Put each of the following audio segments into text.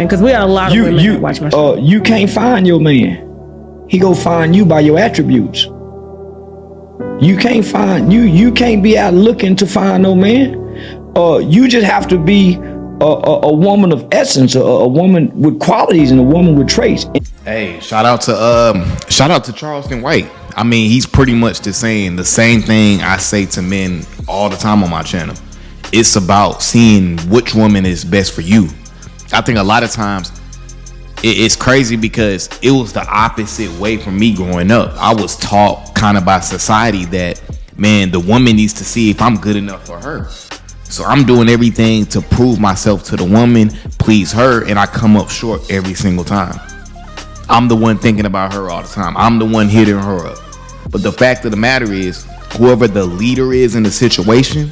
women, because we got a lot of women that watch my show. You can't find your man. He go find you by your attributes. You can't find you can't be out looking to find no man. You just have to be a woman of essence, a woman with qualities and a woman with traits. Hey, shout out to Charleston White. I mean, he's pretty much saying the same thing I say to men all the time on my channel. It's about seeing which woman is best for you. I think a lot of times it's crazy because it was the opposite way for me growing up. I was taught kind of by society that, man, the woman needs to see if I'm good enough for her. So I'm doing everything to prove myself to the woman, please her, and I come up short every single time. I'm the one thinking about her all the time. I'm the one hitting her up. But the fact of the matter is, whoever the leader is in the situation,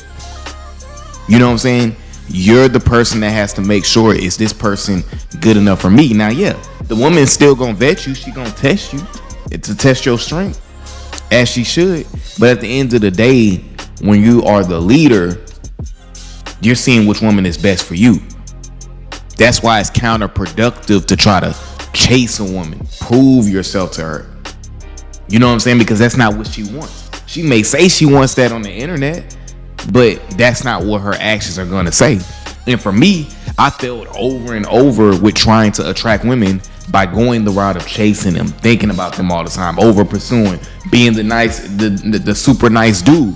you know what I'm saying? You're the person that has to make sure, is this person good enough for me? Now, yeah, the woman's still gonna vet you. She gonna test you to test your strength, as she should. But at the end of the day, when you are the leader, you're seeing which woman is best for you. That's why it's counterproductive to try to chase a woman, prove yourself to her. You know what I'm saying? Because that's not what she wants. She may say she wants that on the internet, but that's not what her actions are going to say. And for me, I failed over and over with trying to attract women by going the route of chasing them, thinking about them all the time, over pursuing, being the super nice dude.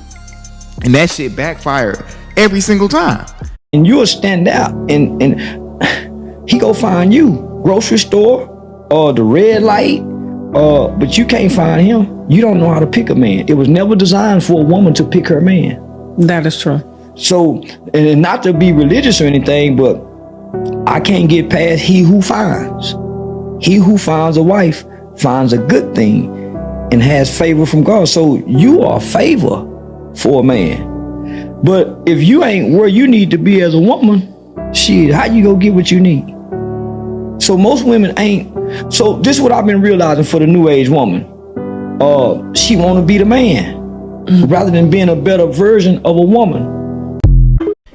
And that shit backfired every single time. And you'll stand out and he go find you. Grocery store or the red light, but you can't find him. You don't know how to pick a man. It was never designed for a woman to pick her man. That is true. So, and not to be religious or anything, but I can't get past he who finds. He who finds a wife finds a good thing and has favor from God. So you are favor for a man. But if you ain't where you need to be as a woman, shit, how you go get what you need? So most women ain't. So this is what I've been realizing for the new age woman. She want to be the man rather than being a better version of a woman.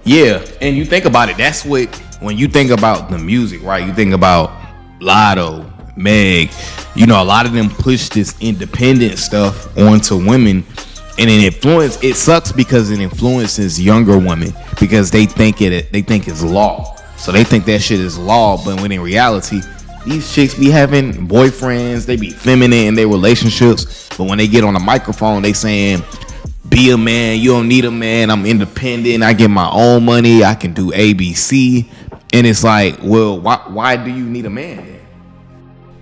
Yeah, and you think about it. That's what, when you think about the music, right? You think about Lotto, Meg. You know, a lot of them push this independent stuff onto women, and it sucks because it influences younger women because they think it's law. So they think that shit is law, but when in reality, these chicks be having boyfriends, they be feminine in their relationships, but when they get on a microphone, they saying, be a man, you don't need a man, I'm independent, I get my own money, I can do ABC. And it's like, well, why do you need a man then?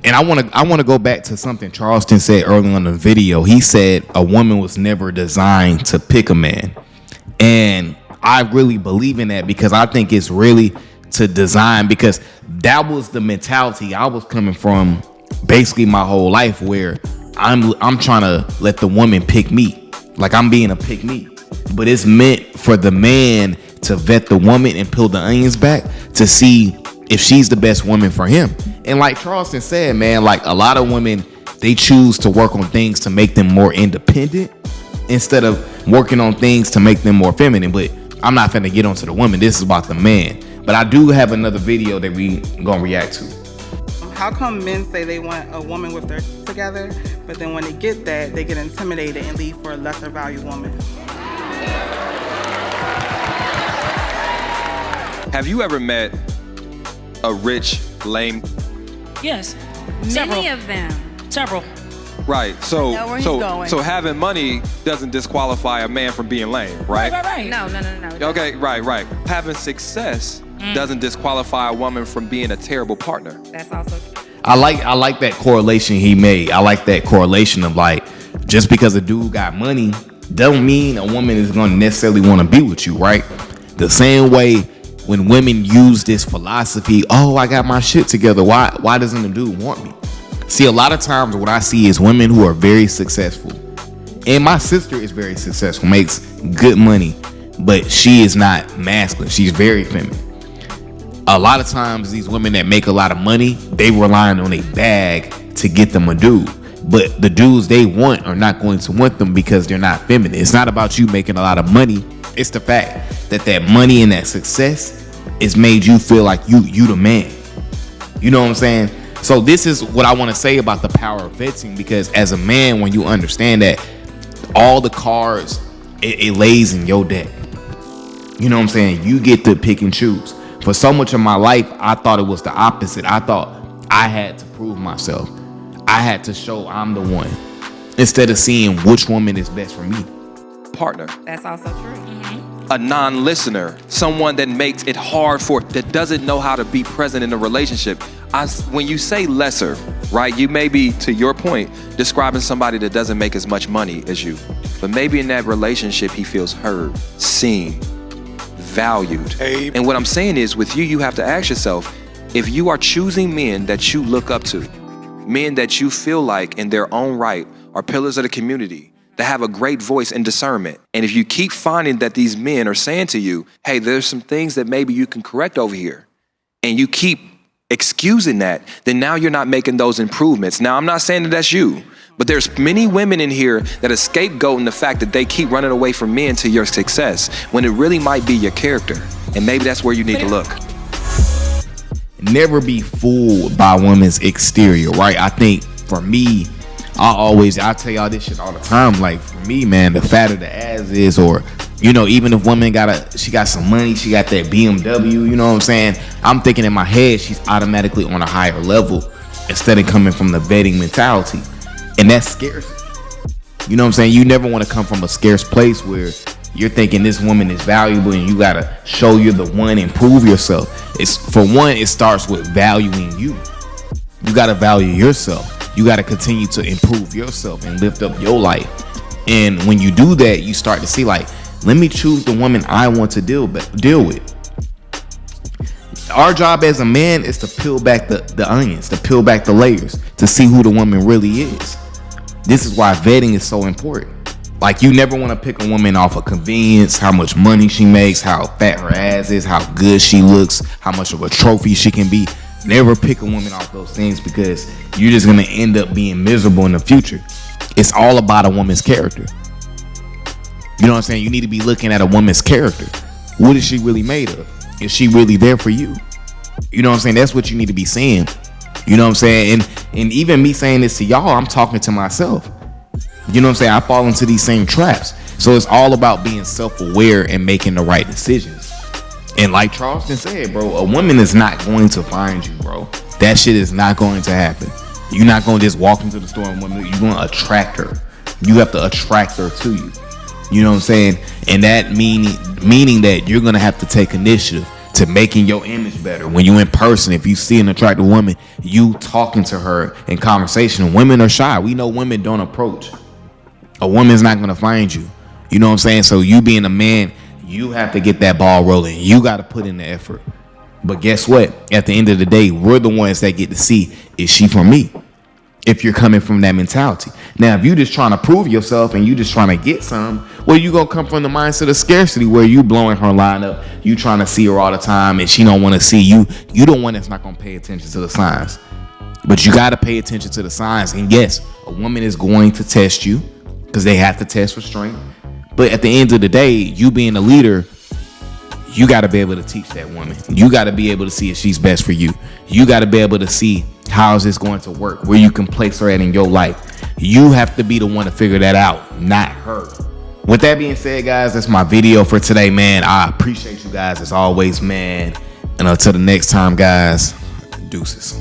And I want to go back to something Charleston said earlier in the video. He said a woman was never designed to pick a man. And I really believe in that because I think it's really to design, because that was the mentality I was coming from basically my whole life, where I'm trying to let the woman pick me, like I'm being a pick me. But it's meant for the man to vet the woman and peel the onions back to see if she's the best woman for him. And like Charleston said, man, like a lot of women, they choose to work on things to make them more independent instead of working on things to make them more feminine. But I'm not finna get onto the woman. This is about the man. But I do have another video that we gonna react to. How come men say they want a woman with their together, but then when they get that, they get intimidated and leave for a lesser value woman? Have you ever met a rich, lame? Yes. Many of them. Several. Right. So I know where he's going. so having money doesn't disqualify a man from being lame, right? Right. No. Okay, right. Having success doesn't disqualify a woman from being a terrible partner. That's also true. I like that correlation he made. I like that correlation of like, just because a dude got money don't mean a woman is gonna necessarily want to be with you, right? The same way when women use this philosophy, oh, I got my shit together, why doesn't a dude want me? See, a lot of times what I see is women who are very successful, and my sister is very successful, makes good money, but she is not masculine. She's very feminine. A lot of times these women that make a lot of money, they relying on a bag to get them a dude, but the dudes they want are not going to want them because they're not feminine. It's not about you making a lot of money. It's the fact that money and that success is made you feel like you the man. You know what I'm saying? So this is what I want to say about the power of vetting, because as a man, when you understand that all the cards, it lays in your deck. You know what I'm saying? You get to pick and choose. For so much of my life, I thought it was the opposite. I thought I had to prove myself. I had to show I'm the one, instead of seeing which woman is best for me. Partner. That's also true. A non-listener, someone that makes it hard that doesn't know how to be present in a relationship. When you say lesser, right, you may be, to your point, describing somebody that doesn't make as much money as you. But maybe in that relationship, he feels heard, seen, valued. And what I'm saying is, with you, you have to ask yourself, if you are choosing men that you look up to, men that you feel like in their own right are pillars of the community, that have a great voice and discernment. And if you keep finding that these men are saying to you, hey, there's some things that maybe you can correct over here, and you keep excusing that, then now you're not making those improvements. Now, I'm not saying that that's you, but there's many women in here that are scapegoating the fact that they keep running away from men to your success, when it really might be your character. And maybe that's where you need to look. Never be fooled by a woman's exterior, right? I think for me, I tell y'all this shit all the time. Like, for me, man, the fatter the ass is, or, you know, even if woman she got some money, she got that BMW, you know what I'm saying? I'm thinking in my head, she's automatically on a higher level, instead of coming from the vetting mentality. And that's scarcity. You know what I'm saying? You never want to come from a scarce place where you're thinking this woman is valuable and you gotta show you're the one and prove yourself. It starts with valuing you. You gotta value yourself. You gotta continue to improve yourself and lift up your life. And when you do that, you start to see, like, let me choose the woman I want to deal with. Our job as a man is to peel back the onions, to peel back the layers, to see who the woman really is. This is why vetting is so important. Like, you never want to pick a woman off of convenience, how much money she makes, how fat her ass is, how good she looks, how much of a trophy she can be. Never pick a woman off those things, because you're just going to end up being miserable in the future. It's all about a woman's character. You know what I'm saying? You need to be looking at a woman's character. What is she really made of? Is she really there for you? You know what I'm saying? That's what you need to be saying. You know what I'm saying? And even me saying this to y'all, I'm talking to myself. You know what I'm saying? I fall into these same traps. So it's all about being self-aware and making the right decisions. And like Charleston said, bro, a woman is not going to find you, bro. That shit is not going to happen. You're not going to just walk into the store and you're going to attract her. You have to attract her to you. You know what I'm saying? And that meaning that you're going to have to take initiative to making your image better. When you're in person, if you see an attractive woman, you talking to her in conversation. Women are shy. We know women don't approach. A woman's not going to find you. You know what I'm saying? So you being a man, you have to get that ball rolling. You got to put in the effort. But guess what? At the end of the day, we're the ones that get to see, is she for me? If you're coming from that mentality. Now, if you just trying to prove yourself and you just trying to get some, well, you going to come from the mindset of scarcity, where you blowing her line up. You trying to see her all the time and she don't want to see you. You the one that's not going to pay attention to the signs. But you got to pay attention to the signs. And yes, a woman is going to test you, because they have to test for strength. But at the end of the day, you being a leader, you got to be able to teach that woman. You got to be able to see if she's best for you. You got to be able to see how is this going to work, where you can place her at in your life. You have to be the one to figure that out, not her. With that being said, guys, that's my video for today, man. I appreciate you guys as always, man. And until the next time, guys, deuces.